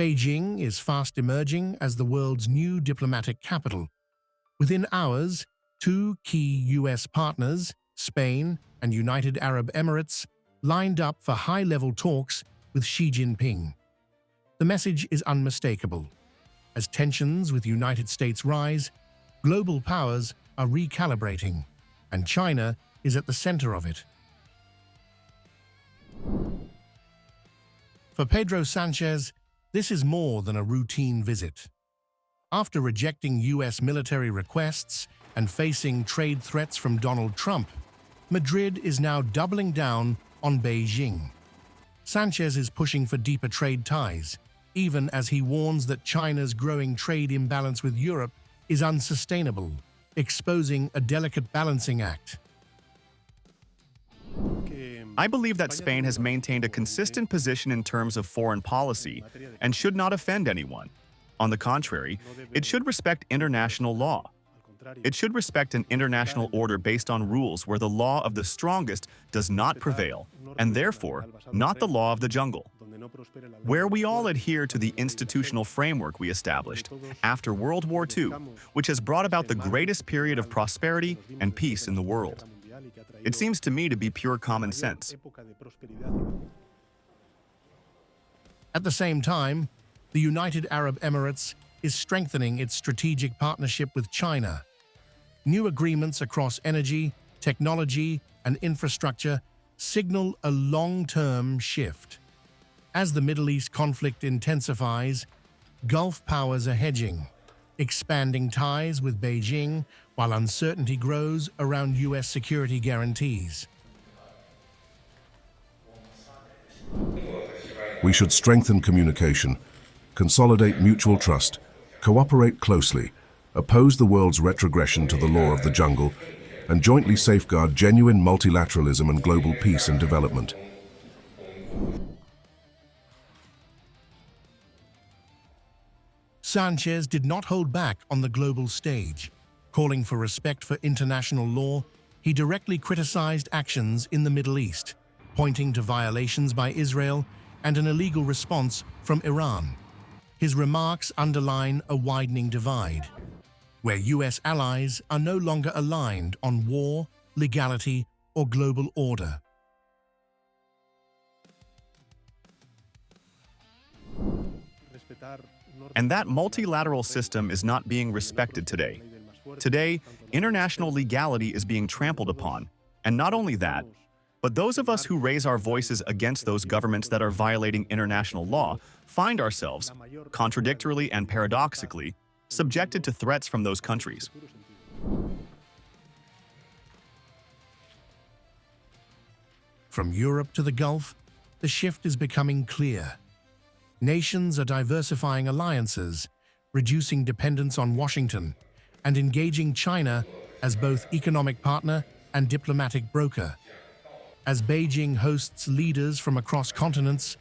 Beijing is fast emerging as the world's new diplomatic capital. Within hours, two key U.S. partners, Spain and United Arab Emirates, lined up for high-level talks with Xi Jinping. The message is unmistakable. As tensions with the United States rise, global powers are recalibrating, and China is at the center of it. For Pedro Sánchez, this is more than a routine visit. After rejecting U.S. military requests and facing trade threats from Donald Trump, Madrid is now doubling down on Beijing. Sánchez is pushing for deeper trade ties, even as he warns that China's growing trade imbalance with Europe is unsustainable, exposing a delicate balancing act. I believe that Spain has maintained a consistent position in terms of foreign policy and should not offend anyone. On the contrary, it should respect international law. It should respect an international order based on rules where the law of the strongest does not prevail, and therefore not the law of the jungle. Where we all adhere to the institutional framework we established after World War II, which has brought about the greatest period of prosperity and peace in the world. It seems to me to be pure common sense. At the same time, the United Arab Emirates is strengthening its strategic partnership with China. New agreements across energy, technology, and infrastructure signal a long-term shift. As the Middle East conflict intensifies, Gulf powers are hedging, expanding ties with Beijing while uncertainty grows around U.S. security guarantees. We should strengthen communication, consolidate mutual trust, cooperate closely, oppose the world's retrogression to the law of the jungle, and jointly safeguard genuine multilateralism and global peace and development. Sánchez did not hold back on the global stage. Calling for respect for international law, he directly criticized actions in the Middle East, pointing to violations by Israel and an illegal response from Iran. His remarks underline a widening divide, where U.S. allies are no longer aligned on war, legality, or global order. And that multilateral system is not being respected today. Today, international legality is being trampled upon, and not only that, but those of us who raise our voices against those governments that are violating international law find ourselves, contradictorily and paradoxically, subjected to threats from those countries. From Europe to the Gulf, the shift is becoming clear. Nations are diversifying alliances, reducing dependence on Washington, and engaging China as both economic partner and diplomatic broker. As Beijing hosts leaders from across continents,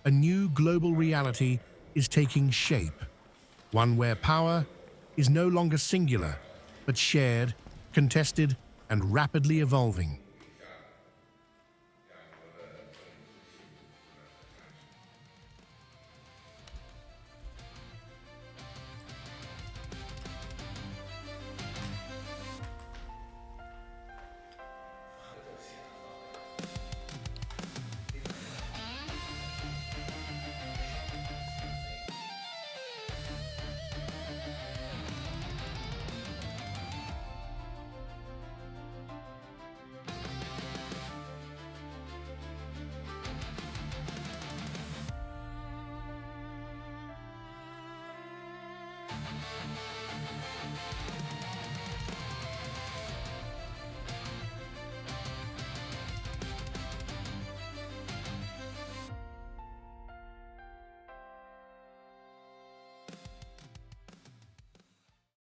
a new global reality is taking shape, one where power is no longer singular, but shared, contested, and rapidly evolving.